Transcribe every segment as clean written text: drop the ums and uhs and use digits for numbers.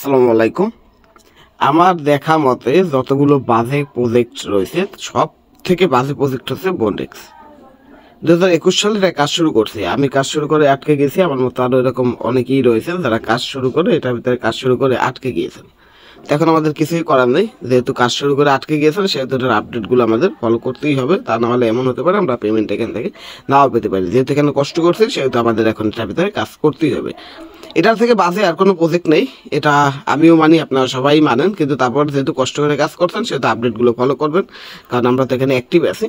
আসসালামু আলাইকুম। আমার দেখা মতে যতগুলো বাজে প্রজেক্ট রয়েছে সব থেকে বাজে প্রজেক্ট হচ্ছে বন্ডেক্স। 2021 সালে এটা কাজ শুরু করছে, আমি কাজ শুরু করে আটকে গেছি। আমার মতো আরো এরকম অনেকেই রয়েছেন যারা কাজ শুরু করে এটার ভিতরে কাজ শুরু করে আটকে গিয়েছেন। এখন আমাদের কিছুই করার নেই, যেহেতু কাজ শুরু করে আটকে গিয়েছেন সেহেতু এটার আপডেটগুলো আমাদের ফলো করতেই হবে। তা না হলে এমন হতে পারে আমরা পেমেন্ট এখান থেকে নাও পেতে পারি। যেহেতু এখানে কষ্ট করছি সেহেতু আমাদের এখন এটার ভিতরে কাজ করতেই হবে। এটার থেকে বাজে আর কোনো প্রজেক্ট নেই, এটা আমিও মানি, আপনারা সবাই মানেন। কিন্তু তারপর যেহেতু কষ্ট করে কাজ করছেন সেহেতু আপডেটগুলো ফলো করবেন, কারণ আমরা তো এখানে অ্যাক্টিভ আছি।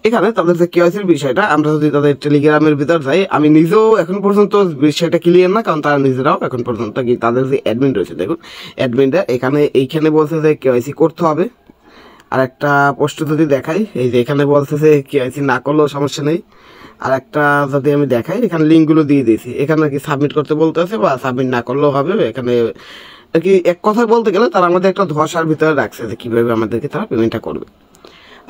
এখানে তাদের যে কেওয়াইসির বিষয়টা, আমরা যদি তাদের টেলিগ্রামের ভিতর যাই, আমি নিজেও এখন পর্যন্ত বিষয়টা ক্লিয়ার না, কারণ তারা নিজেরাও এখন পর্যন্ত কি তাদের যে অ্যাডমিন রয়েছে, দেখুন অ্যাডমিনটা এইখানে বলছে যে কেওয়াইসি করতে হবে। আর একটা পোস্ট যদি দেখাই, এই যে এখানে বলছে যে কেওয়াইসি না করলেও সমস্যা নেই। আর একটা যদি আমি দেখাই, এখানে লিঙ্কগুলো দিয়ে দিয়েছি, এখানে কি সাবমিট করতে বলতে আছে বা সাবমিট না করলেও হবে। এখানে আর কি এক কথায় বলতে গেলে তারা আমাদের একটা ধোঁয়াশার ভিতরে রাখছে যে কীভাবে আমাদেরকে তারা পেমেন্টটা করবে।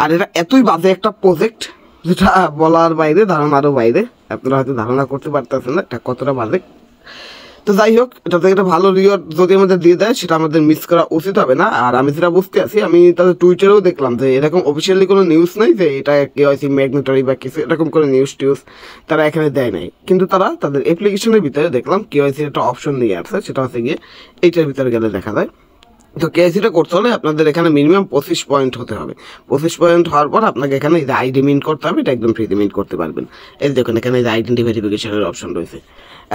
আর এটা এতই বাজে একটা প্রজেক্ট যেটা বলার বাইরে, ধারণারও বাইরে। আপনারা হয়তো ধারণা করতে পারতেছেন না এটা কতটা বাজে। তো যাই হোক, এটা থেকে একটা ভালো রিওয়ার্ড যদি আমাদের দিয়ে দেয় সেটা আমাদের মিস করা উচিত হবে না। আর আমি যেটা বুঝতে আছি, আমি তাদের টুইটারেও দেখলাম যে এরকম অফিসিয়ালি কোনো নিউজ নেই যে এটা কেওয়াইসি ম্যাগনেটরি বা কিছু এরকম কোনো নিউজ টিউজ তারা এখানে দেয় নাই। কিন্তু তারা তাদের অ্যাপ্লিকেশনের ভিতরে দেখলাম কেওয়াইসির একটা অপশন নিয়ে আসছে, সেটা হচ্ছে গিয়ে এইটার ভিতরে গেলে দেখা যায়। তো কেওয়াইসিটা করতে হলে আপনাদের এখানে মিনিমাম 25 পয়েন্ট হতে হবে। 25 পয়েন্ট হওয়ার পর আপনাকে এখানে এই যে আইডি মিন্ট করতে হবে, এটা একদম ফ্রিতে মিন্ট করতে পারবেন। এই দেখুন এখানে এই যে আইডেন্টি ভেরিফিকেশনের অপশন রয়েছে।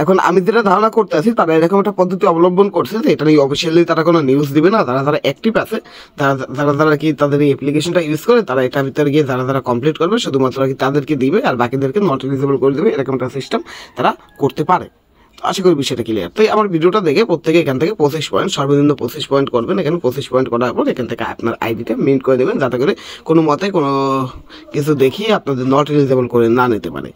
এখন আমি যেটা ধারণা করতে আছি, তারা এরকম একটা পদ্ধতি অবলম্বন করছে যে এটা নিয়ে অফিসিয়ালি তারা কোনো নিউজ দিবে না। যারা অ্যাক্টিভ আছে, যারা কি তাদের এই অ্যাপ্লিকেশনটা ইউজ করে, তারা এটার ভিতরে গিয়ে যারা কমপ্লিট করবে শুধুমাত্র কি তাদেরকে দিবে, আর বাকিদেরকে নট এলিজিবল করে দেবে। এরকম একটা সিস্টেম তারা করতে পারে। আশা করি বিষয়টা ক্লিয়ার। তাই আমার ভিডিওটা দেখে প্রত্যেকে এখান থেকে 25 পয়েন্ট, সর্বনিম্ন 25 পয়েন্ট করবেন। এখানে 25 পয়েন্ট করার পর এখান থেকে আপনার আইডিটা মিন্ট করে দেবেন, যাতে করে কোনো মতে কোনো কিছু দেখিয়ে আপনাদের নট এলিজিবল করে না নিতে পারে।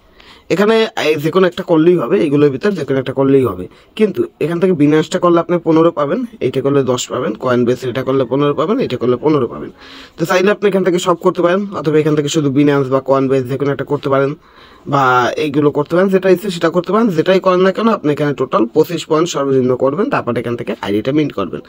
এখানে যে কোনো একটা করলেই হবে, এগুলোর ভিতর যে কোনো একটা করলেই হবে। কিন্তু এখান থেকে বিনাশটা করলে আপনি 15 পাবেন, এইটা করলে 10 পাবেন, কয়েন বেস এটা করলে 15 পাবেন, এটা করলে 15 পাবেন। তো চাইলে আপনি এখান থেকে সব করতে পারেন, অথবা এখান থেকে শুধু বিনান্স বা কয়েন বেস যে কোনো একটা করতে পারেন, বা এইগুলো করতে পারেন। যেটা ইচ্ছে সেটা করতে পারেন, যেটাই করেন না কেন আপনি এখানে টোটাল 25 পয়েন্ট সর্বনিম্ন করবেন, তারপর এখান থেকে আইডিটা মিন্ট করবেন।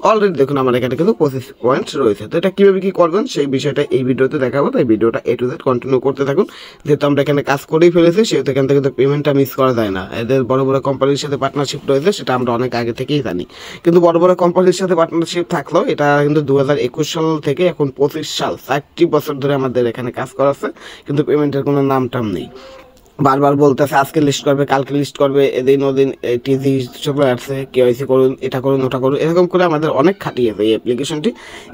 অলরেডি দেখুন আমার এখানে কিন্তু 25 পয়েন্ট রয়েছে। তো এটা কীভাবে কী করবেন সেই বিষয়টা এই ভিডিওতে দেখাবো, তাই ভিডিওটা A to Z কন্টিনিউ করতে থাকুন। যেহেতু আমরা এখানে কাজ করেই ফেলেছি সেহেতু এখান থেকে তো পেমেন্টটা মিস করা যায় না। এদের বড় বড় কোম্পানির সাথে পার্টনারশিপ রয়েছে, সেটা আমরা অনেক আগে থেকেই জানি। কিন্তু বড় বড় কোম্পানির সাথে পার্টনারশিপ থাকলেও এটা কিন্তু 2021 সাল থেকে এখন 25 সাল, 4টি বছর ধরে আমাদের এখানে কাজ করাচ্ছে, কিন্তু পেমেন্টের কোনো নাম টাম নেই। বারবার বলতেছে আজকে লিস্ট করবে, কালকে লিস্ট করবে, এদিন ওদিন টিজি চলে আসছে, কেওয়াইসি করুন, এটা করুন, ওটা করুন, এরকম করে আমাদের অনেক খাটিয়েছে এই অ্যাপ্লিকেশনটি।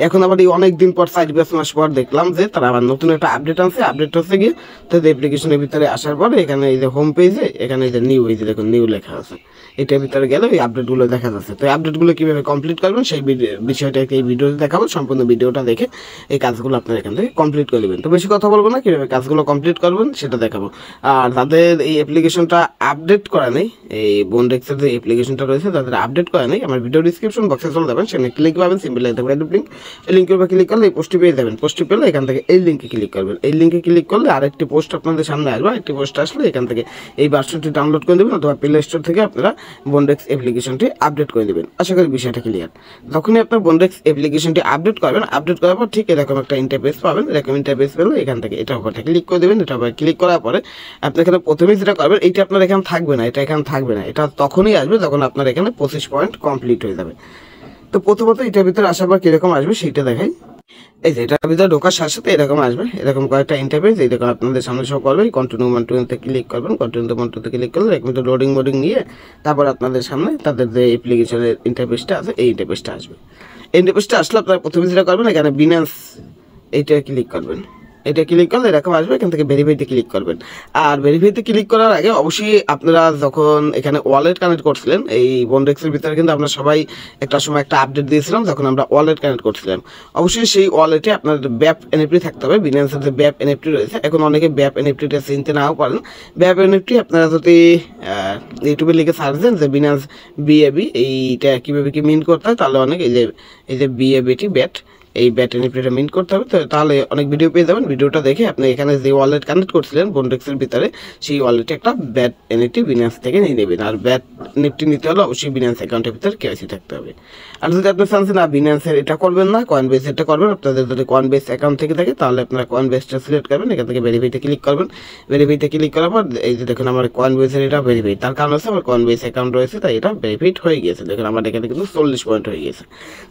এখন আবার এই অনেক দিন পর 4-5 মাস পর দেখলাম যে তারা আবার নতুন একটা আপডেট আনছে। আপডেট হচ্ছে গিয়ে তাদের অ্যাপ্লিকেশনের ভিতরে আসার পরে এখানে এই যে হোম পেজে এখানে এই যে নিউ, এই যে দেখুন নিউ লেখা আছে, এটার ভিতরে গেলে এই আপডেটগুলো দেখা যাচ্ছে। তো এই আপডেটগুলো কীভাবে কমপ্লিট করবেন সেই বিষয়টা এই ভিডিওতে দেখাবো। সম্পূর্ণ ভিডিওটা দেখে এই কাজগুলো আপনার এখান থেকে কমপ্লিট করে নেবেন। তো বেশি কথা বলবো না, কীভাবে কাজগুলো কমপ্লিট করবেন সেটা দেখাবো। আর তাদের এই অ্যাপ্লিকেশনটা আপডেট করা নেই, এই বন্ডেক্সের যে অ্যাপ্লিকেশনটা রয়েছে তাদের আপডেট করা নেই, আমার ভিডিও ডিসক্রিপশন বক্সে চলে যাবেন, সেখানে ক্লিক পাবেন, সিম্পল দেখবেন একটা লিঙ্ক, এই লিঙ্কের উপর ক্লিক করলে এই পোস্টটি পেয়ে যাবেন। পোস্টটি পেলে এখান থেকে এই লিঙ্কে ক্লিক করবেন, এই লিঙ্কে ক্লিক করলে আরেকটি পোস্ট আপনাদের সামনে আসবে। একটি পোস্ট আসলে এখান থেকে এই ভার্সনটি ডাউনলোড করে দেবেন, অথবা প্লে স্টোর থেকে আপনারা বন্ডেক্স অ্যাপ্লিকেশনটি আপডেট করে দেবেন। আশা করি বিষয়টা ক্লিয়ার। যখনই আপনার বন্ডেক্স অ্যাপ্লিকেশনটি আপডেট করবেন, আপডেট করার পর ঠিক এরকম একটা ইন্টারফেস পাবেন। এরকম ইন্টারফেস পেলে এখান থেকে এটার উপর ক্লিক করে দেবেন। এটার উপর ক্লিক করার পরে আপনি এখানে প্রথমেই যেটা করবেন, এইটা আপনার এখানে থাকবে না, এটা এখানে থাকবে না, এটা তখনই আসবে যখন আপনার এখানে 25 পয়েন্ট কমপ্লিট হয়ে যাবে। তো প্রথমত এটার ভিতরে আসার পর কীরকম আসবে সেইটা দেখাই। এই যে এটার ভিতরে ঢোকার সাথে সাথে এরকম আসবে, এরকম কয়েকটা ইন্টারফেস এই দেখুন আপনাদের সামনে শো করবে। কন্টিনিউ মান্টুতে ক্লিক করবেন, কন্টিনিউ মান্টুতে ক্লিক করলে এক মিনিট লোডিং নিয়ে তারপর আপনাদের সামনে তাদের যে অ্যাপ্লিকেশনের ইন্টারফেসটা আছে এই ইন্টারফেসটা আসবে। এই ইন্টারফেসটা আসলে আপনারা প্রথমে যেটা করবেন, এখানে বিনান্স এইটা ক্লিক করবেন। এটা ক্লিক করলে এরকম আসবে, এখান থেকে ভেরিফাইতে ক্লিক করবেন। আর ভেরিফাইতে ক্লিক করার আগে অবশ্যই আপনারা যখন এখানে ওয়ালেট কানেক্ট করছিলেন, এই বন্ডেক্সের ভিতরে কিন্তু আমরা সবাই একটা সময় একটা আপডেট দিয়েছিলাম যখন আমরা ওয়ালেট কানেক্ট করছিলাম। অবশ্যই সেই ওয়ালেটে আপনার ব্যাপ এনএফটি থাকতে হবে। বিনান্সের যে ব্যাপ এনএফটি রয়েছে, এখন অনেকে ব্যাপ এনএফটিটা চিনতে নাও পারেন। ব্যাপ এনএফটি আপনারা যদি ইউটিউবে লিখে সার্চ দেন যে বিনান্স বিএবি, এইটা কীভাবে কি মিন করতে হয়, তাহলে অনেক এই যে বিএবিটি ব্যাট এই ব্যাট এনএফটিটা মিন্ট করতে হবে। তো তাহলে অনেক ভিডিও পেয়ে যাবেন। ভিডিওটা দেখে আপনি এখানে যে ওয়ালেট কানেক্ট করছিলেন বন্ডেক্সের ভিতরে, সেই ওয়ালেটে একটা ব্যাট এনএফটি বিনান্স থেকে নিয়ে নেবেন। আর ব্যাট এনএফটি নিতে হলে অবশ্যই বিনান্স অ্যাকাউন্টের ভিতরে কেওয়াইসি থাকতে হবে। আর যদি আপনি চাচ্ছেন না বিনান্সের এটা করবেন না, কয়েনবেস এটা করবেন, আপনাদের যদি কয়েনবেস অ্যাকাউন্ট থেকে থাকে তাহলে আপনারা কয়েনবেসটা সিলেক্ট করবেন, এখান থেকে ভেরিফাইতে ক্লিক করবেন। ভেরিফাইতে ক্লিক করার পর এই যে দেখুন আমার কয়েনবেসের এটা ভেরিফাই, তার কারণ হচ্ছে আমার কয়েনবেস অ্যাকাউন্ট রয়েছে তাই এটা ভেরিফাইড হয়ে গিয়েছে। দেখুন আমার এখানে কিন্তু 40 পয়েন্ট হয়ে গেছে।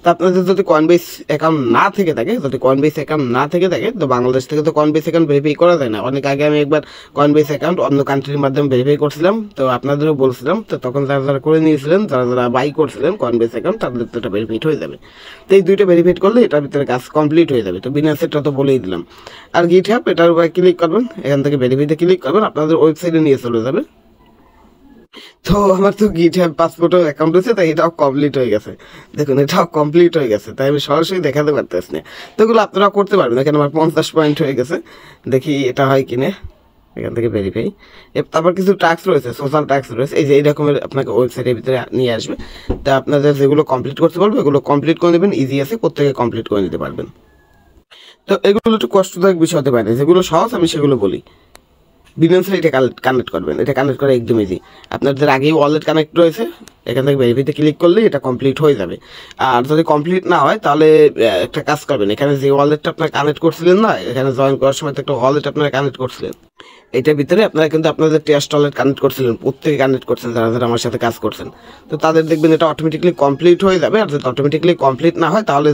তো আপনাদের যদি কয়েনবেস অ্যাকাউন্ট না থেকে থাকে, যদি কয়েনবেস অ্যাকাউন্ট না থেকে থাকে, তো বাংলাদেশ থেকে তো কয়েনবেস অ্যাকাউন্ট ভেরিফাই করা যায় না। অনেক আগে আমি একবার কয়েনবেস অ্যাকাউন্ট অন্য কান্ট্রির মাধ্যমে ভেরিফাই করছিলাম, তো আপনাদেরও বলছিলাম, তো তখন যারা যারা করে নিয়েছিলেন, যারা যারা বাই করছিলেন কয়েনবেস অ্যাকাউন্ট, তাদের তো এটা ভেরিফাইড হয়ে যাবে। তো এই দুইটা ভেরিফাইড করলে এটার ভিতরে কাজ কমপ্লিট হয়ে যাবে। তো বিনান্সেরটা তো বলেই দিলাম। আর গিটহাব এটার উপরে ক্লিক করবেন, এখান থেকে ভেরিফাইতে ক্লিক করবেন, আপনাদের ওয়েবসাইটে নিয়ে চলে যাবে। তো আমার তো গিটহাব পাসপোর্টও অ্যাকাউন্ট রয়েছে, তাই এটাও কমপ্লিট হয়ে গেছে। দেখুন এটাও কমপ্লিট হয়ে গেছে, তাই আমি সরাসরি দেখাতে পারতেছি না। তো এগুলো আপনারা করতে পারবেন। এখানে আমার 50 পয়েন্ট হয়ে গেছে, দেখি এটা হয় কিনে। এখান থেকে ভেরিফাই, তারপর কিছু টাস্ক রয়েছে, সোশ্যাল টাস্ক রয়েছে, এই যে এই রকমের আপনাকে ওয়েবসাইটের ভিতরে নিয়ে আসবে। তা আপনাদের যেগুলো কমপ্লিট করতে পারবে এগুলো কমপ্লিট করে নেবেন, ইজি আছে, প্রত্যেকে কমপ্লিট করে নিতে পারবেন। তো এগুলো একটু কষ্টদায়ক বিষয় হতে পারে, যেগুলো সহজ আমি সেগুলো বলি। বিনান্সের এটা কানেক্ট করবেন, এটা কানেক্ট করা একদম ইজি। আপনাদের আগেই ওয়ালেট কানেক্ট রয়েছে, এখান থেকে ভেরিফাইতে ক্লিক করলে এটা কমপ্লিট হয়ে যাবে। আর যদি কমপ্লিট না হয় তাহলে একটা কাজ করবেন, এখানে যে ওয়ালেটটা আপনারা কানেক্ট করছিলেন না, এখানে জয়েন করার সময় তো একটা ওয়ালেট আপনারা কানেক্ট করছিলেন, এটার ভিতরে আপনারা কিন্তু আপনাদের টেস্ট ওয়ালেট কানেক্ট করছিলেন, প্রত্যেকে কানেক্ট করছেন যারা যারা আমার সাথে কাজ করছেন। তো তাদের দেখবেন এটা অটোমেটিকলি কমপ্লিট হয়ে যাবে। আর যদি অটোমেটিকলি কমপ্লিট না হয় তাহলে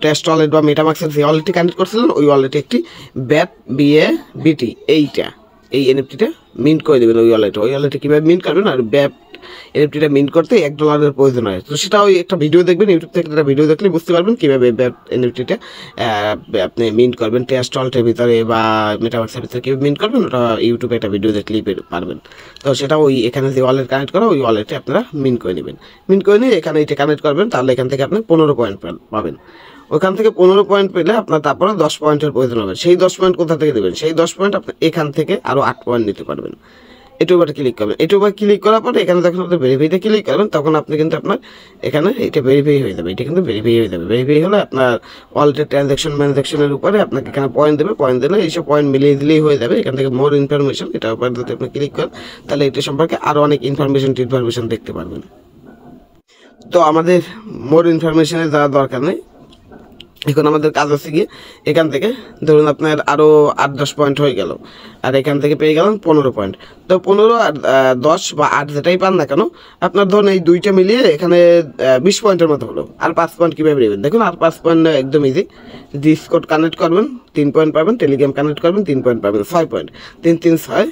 টেস্ট ওয়ালেট বা মেটামাক্সের যে ওয়ালেটটি কানেক্ট করছিলেন ওই ওয়ালেটে একটি ব্যাট বিএবিটি এই এনএফটিটা মিন্ট করে দেবেন ওই ওয়ালেটে কীভাবে মিন্ট করবেন। আর ব্যাট এনএফটিটা মিন্ট করতে $1 প্রয়োজন হয়। তো সেটা ওই একটা ভিডিও দেখবেন, ইউটিউব থেকে একটা ভিডিও দেখলে বুঝতে পারবেন কীভাবে ব্যাট এনএফটিটা আপনি মিন্ট করবেন টেস্ট ওয়ালেটের ভিতরে বা মেটাভার্সের ভিতরে কীভাবে মিন্ট করবেন, ওটা ইউটিউবে একটা ভিডিও দেখলেই পারবেন। তো সেটা ওই এখানে যে ওয়ালেট কানেক্ট করা ওই ওয়ালেটে আপনারা মিন্ট করে নেবেন। মিন্ট করে নিয়ে এখানে এটা কানেক্ট করবেন, তাহলে এখান থেকে আপনি 15 পয়েন্ট পাবেন। ওখান থেকে 15 পয়েন্ট পেলে আপনার তারপরে 10 পয়েন্টের প্রয়োজন হবে। সেই 10 পয়েন্ট কোথা থেকে দেবেন? সেই 10 পয়েন্ট আপনি এখান থেকে আরও 8 পয়েন্ট নিতে পারবেন। এটার উপরে ক্লিক করবেন, এটার উপরে ক্লিক করার পরে এখানে যখন আপনি ভেরিফাইতে ক্লিক করবেন তখন আপনি কিন্তু আপনার এখানে এটা ভেরিফাই হয়ে যাবে, এটা কিন্তু ভেরিফাই হয়ে যাবে। ভেরিফাই হলে আপনার ওয়ালেটের ট্রানজ্যাকশনের উপরে আপনাকে এখানে পয়েন্ট দেবে, পয়েন্ট দিলে এইসব পয়েন্ট মিলিয়ে দিলেই হয়ে যাবে। এখান থেকে মোর ইনফরমেশন, এটার উপরে যদি আপনি ক্লিক করেন তাহলে এটা সম্পর্কে আরও অনেক ইনফরমেশন দেখতে পারবেন। তো আমাদের মোর ইনফরমেশনে যাওয়ার দরকার নেই, এখন আমাদের কাজ আছে গিয়ে এখান থেকে ধরুন আপনার আরও 8-10 পয়েন্ট হয়ে গেল, আর এখান থেকে পেয়ে গেলেন 15 পয়েন্ট। তো 15 আর 10 বা 8 যেটাই পান না কেন, আপনার ধরুন এই দুইটা মিলিয়ে এখানে 20 পয়েন্টের মতো হলো। আর 5 পয়েন্ট কীভাবে নেবেন দেখুন, আর 5 পয়েন্ট একদম ইজি। ডিসকর্ড কানেক্ট করবেন 3 পয়েন্ট পাবেন, টেলিগ্রাম কানেক্ট করবেন 3 পয়েন্ট পাবেন, 6 পয়েন্ট, 3-3-6,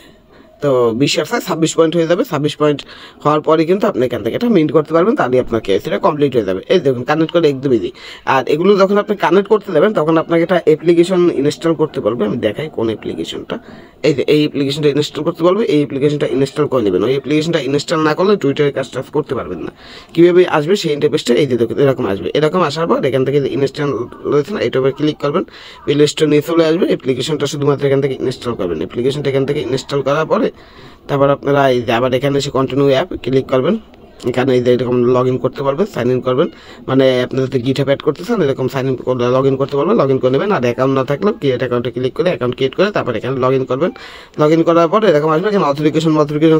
তো 20 আর 26 পয়েন্ট হয়ে যাবে। 26 পয়েন্ট হওয়ার পরে কিন্তু আপনি এখান থেকে এটা মিন্ট করতে পারবেন, তাহলে আপনার কেসটা কমপ্লিট হয়ে যাবে। এই দেখুন কানেক্ট করে একদম ইজি। আর এগুলো যখন আপনি কানেক্ট করতে যাবেন তখন আপনাকে একটা অ্যাপ্লিকেশন ইনস্টল করতে বলবে, আমি দেখাই কোন অ্যাপ্লিকেশনটা। এই যে এই অ্যাপ্লিকেশনটা ইনস্টল করতে বলবে, এই অ্যাপ্লিকেশনটা ইনস্টল করে নেবেন। ওই অ্যাপ্লিকেশনটা ইনস্টল না করলে টুইটারে কাজটা করতে পারবেন না। কীভাবে আসবে সেই ইন্টারফেসটা এই যে দেখুন এরকম আসবে। এরকম আসার পর এখান থেকে ইনস্টল রয়েছে না, এটার উপরে ক্লিক করবেন, প্লে স্টোর নিয়ে চলে আসবে। অ্যাপ্লিকেশনটা শুধুমাত্র এখান থেকে ইনস্টল করবেন। অ্যাপ্লিকেশনটা এখান থেকে ইনস্টল করার পরে তারপর আপনারা এই যে আবার এখানে এসে কন্টিনিউ অ্যাপ ক্লিক করবেন। এখানে এই যে এরকম লগ ইন করতে পারবেন, সাইন ইন করবেন, মানে আপনি যদি গিটহাব অ্যাড করতেছেন এরকম সাইন ইন করে লগ ইন করতে পারবেন, লগ ইন করে নেবেন। আর অ্যাকাউন্ট না থাকলেও ক্রিয়েট অ্যাকাউন্টে ক্লিক করে অ্যাকাউন্ট ক্রিয়েট করে তারপর এখানে লগ ইন করবেন। লগ ইন করার পরে এরকম আসবে, এখানে অথেন্টিকেশন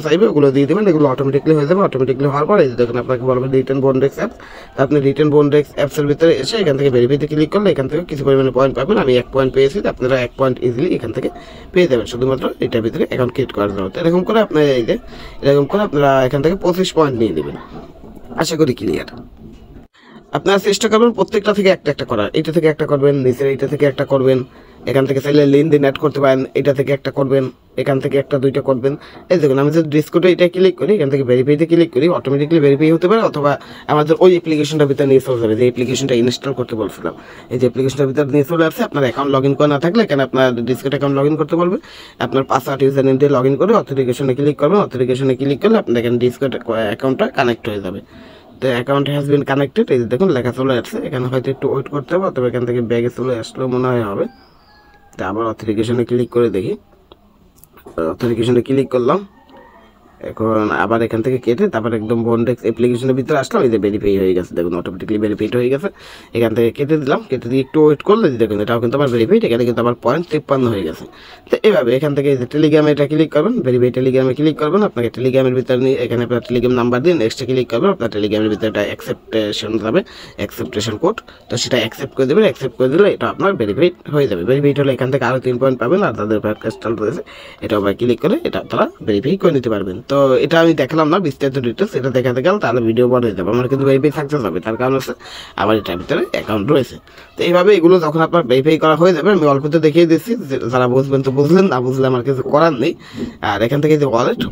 চাইবে, ওগুলো দিয়ে দেবেন, এগুলো অটোমেটিকলি হয়ে যাবে। অটোমেটিকলি হওয়ার পরে দেখুন আপনাকে বলবেন রিটার্ন বন্ডেক্স অ্যাপস, আপনি রিটার্ন বন্ডেক্স অ্যাপসের ভিতরে এসে এখান থেকে ভেরিফাইতে ক্লিক করলে এখান থেকে কিছু পরিমাণে পয়েন্ট পাবেন। আমি 1 পয়েন্ট পেয়েছি, আপনারা 1 পয়েন্ট ইজিলি এখান থেকে পেয়ে যাবেন, শুধুমাত্র এটার ভিতরে অ্যাকাউন্ট ক্রিয়েট করার জন্য। এরকম করে আপনার এই যে এরকম করে আপনারা এখান থেকে 25 পয়েন্ট নিয়ে নেবেন। আশা করি ক্লিয়ার। আপনারা চেষ্টা করবেন প্রত্যেকটা থেকে একটা একটা করার, এটা থেকে একটা করবেন, নিচের এইটা থেকে একটা করবেন, এখান থেকে চাইলে লেনদেন অ্যাড করতে পারেন, এটা থেকে একটা করবেন, এখান থেকে একটা দুইটা করবেন। এই দেখুন আমি যদি ডিসকোডে এটা ক্লিক করি, এখান থেকে ভেরিফাইতে ক্লিক করি, অটোমেটিকলি ভেরিফাই হতে পারে, অথবা আমাদের ওই অ্যাপ্লিকেশনটার ভিতরে নিয়ে চলে যাবে যে অ্যাপ্লিকেশনটা ইনস্টল করতে বলছিলাম। এই যে অ্যাপ্লিকেশনটার ভিতরে নিয়ে চলে আসছে, আপনার অ্যাকাউন্ট লগ ইন করা না থাকলে এখানে আপনার ডিসকোড অ্যাকাউন্ট লগ ইন করতে বলবে, আপনার পাসওয়ার্ড ইউজার নেম দিয়ে লগ ইন করে অথেন্টিকেশনে ক্লিক করবেন। অথেন্টিকেশনে ক্লিক করলে আপনার এখানে ডিসকোড অ্যাকাউন্টটা কানেক্ট হয়ে যাবে। তো অ্যাকাউন্ট হ্যাজ বিন কানেক্টেড, এই যে দেখুন লেখা চলে আসছে। এখানে হয়তো একটু ওয়েট করতে হবে, অথবা এখান থেকে ব্যাগে চলে আসলেও মনে হয় হবে। তো আবার অথেন্টিকেশনে ক্লিক করে দেখি, অথেন্টিকেশনে ক্লিক করলাম, এখন আবার এখান থেকে কেটে তারপর একদম বন্ডেক্স অ্যাপ্লিকেশনের ভিতরে আসলাম, এই যে ভেরিফাই হয়ে গেছে, দেখুন অটোমেটিকলি ভেরিফাইড হয়ে গেছে। এখান থেকে কেটে দিলাম, কেটে দিয়ে একটু ওয়েট করলে দেখুন এটাও কিন্তু আমার ভেরিফাইড, এখানে কিন্তু আমার 0.53 হয়ে গেছে। তো এভাবে এখান থেকে এই যে টেলিগ্রামে এটা ক্লিক করবেন, ভেরিফাই টেলিগ্রামে ক্লিক করবেন, আপনাকে টেলিগ্রামের ভিতরে নিয়ে এখানে আপনার টেলিগ্রাম নাম্বার দিয়ে নেক্সটে ক্লিক করবেন, আপনার টেলিগ্রামের ভিতরে একটা অ্যাকসেপ্টেশন যাবে, অ্যাকসেপ্টেশন কোড, তো সেটা অ্যাকসেপ্ট করে দেবেন। অ্যাকসেপ্ট করে দিলে এটা আপনার ভেরিফাইড হয়ে যাবে। ভেরিফাইড হলে এখান থেকে আরও 3 পয়েন্ট পাবেন, আর তাদের ব্রডকাস্টাল রয়েছে এটা আবার ক্লিক করে এটা তারা ভেরিফাই করে নিতে পারবেন। তো এটা আমি দেখলাম না বিস্তারিত ডিটেলস, এটা দেখাতে গেলে তাহলে ভিডিও বড় হয়ে যাবে, আমার কিন্তু ভেরিফাই সাকসেস হবে, তার কারণ হচ্ছে আমার এটার ভিতরে অ্যাকাউন্ট রয়েছে। তো এইভাবে এগুলো যখন আপনার ভেরিফাই করা হয়ে যাবে, আমি অল্পতে দেখিয়ে দিচ্ছি, যারা বুঝবেন তো বুঝলেন, না বুঝলে আমার কিছু করার নেই। আর এখান থেকে যে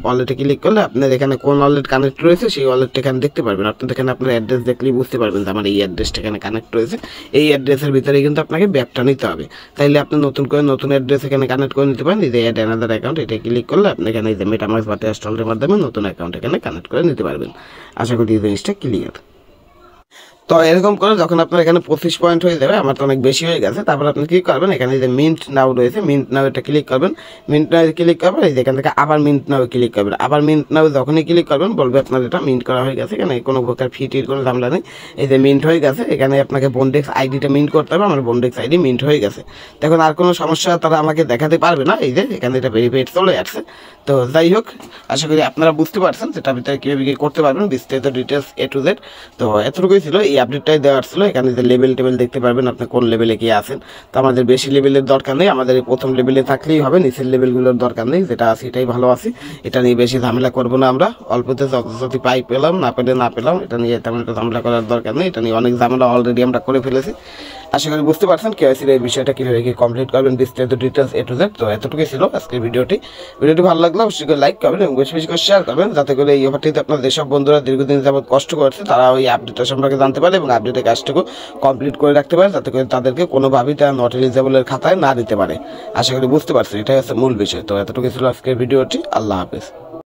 ওয়ালেটে ক্লিক করলে আপনার এখানে কোন ওয়ালেট কানেক্ট রয়েছে সেই ওয়ালেটটা এখানে দেখতে পারবেন। আপনি এখানে আপনার অ্যাড্রেস দেখলেই বুঝতে পারবেন যে আমার এই অ্যাড্রেসটা এখানে কানেক্ট রয়েছে। এই অ্যাড্রেসের ভিতরে কিন্তু আপনাকে ব্যাপটা নিতে হবে, তাইলে আপনি নতুন করে নতুন অ্যাড্রেস এখানে কানেক্ট করে নিতে পারেন। এই যে অ্যাড অ্যানাদার অ্যাকাউন্ট, এটা ক্লিক করলে আপনি এখানে এই যে মেটামাস্ক বা টেস্টলের মাধ্যমে নতুন অ্যাকাউন্ট এখানে কানেক্ট করে নিতে পারবেন। আশা করি এই জিনিসটা ক্লিয়ার। তো এরকম করে যখন আপনার এখানে 25 পয়েন্ট হয়ে যাবে, আমার তো অনেক বেশি হয়ে গেছে, তারপর আপনি কি করবেন, এখানে যে মিন্ট নাও রয়েছে, মিন্ট নাও এটা ক্লিক করবেন। মিন্ট নাও ক্লিক করবেন, এই যে এখান থেকে আবার মিন্ট নাও ক্লিক করবেন। আবার মিন্ট নাও যখনই ক্লিক করবেন বলবে আপনার এটা মিন্ট করা হয়ে গেছে, এখানে কোনো প্রকার ফিটির কোনো ঝামেলা নেই। এই যে মিন্ট হয়ে গেছে, এখানে আপনাকে বন্ডেক্স আইডিটা মিন্ট করতে হবে, আমার বন্ডেক্স আইডি মিন্ট হয়ে গেছে। এখন আর কোনো সমস্যা তারা আমাকে দেখাতে পারবে না, এই যে এখানে এটা ভেরিফাইড চলে আসছে। তো যাই হোক, আশা করি আপনারা বুঝতে পারছেন যেটা ভিতরে কীভাবে কী করতে পারবেন, বিস্তারিত ডিটেলস A to Z। তো এতটুকুই ছিল, এই আপডেটটাই দেওয়ার ছিল। এখানে যে লেভেল টেবিল দেখতে পারবেন আপনি কোন লেভেলে কি আছেন। তো আমাদের বেশি লেভেলের দরকার নেই, আমাদের এই প্রথম লেভেলে থাকলেই হবে, নিচের লেভেলগুলোর দরকার নেই, যেটা আছে এটাই ভালো আছে। এটা নিয়ে বেশি ঝামেলা করবো না আমরা, অল্পতে যত পাই পেলাম, না পেলে না পেলাম, এটা নিয়ে তেমন একটা ঝামেলা করার দরকার নেই। এটা নিয়ে অনেক ঝামেলা অলরেডি আমরা করে ফেলেছি। আশা করি বুঝতে পারছেন কেওয়াইসির এই বিষয়টা কীভাবে কি কমপ্লিট করবেন, বিস্তারিত ডিটেলস A to Z। তো এতটুকুই ছিল আজকের ভিডিওটি ভালো লাগলে অবশ্যই করে লাইক করবেন এবং বেশি বেশি করে শেয়ার করবেন, যাতে করে এই অফারটিতে আপনার যেসব বন্ধুরা দীর্ঘদিন যাবত কষ্ট করছে তারা ওই আপডেটটা সম্পর্কে জানতে পারে এবং আপডেটের কাজটুকু কমপ্লিট করে রাখতে পারে, যাতে করে তাদেরকে কোনোভাবেই তারা নট এলিজেবলের খাতায় না দিতে পারে। আশা করি বুঝতে পারছেন, এটাই হচ্ছে মূল বিষয়। তো এতটুকুই ছিল আজকের ভিডিওটি। আল্লাহ হাফেজ।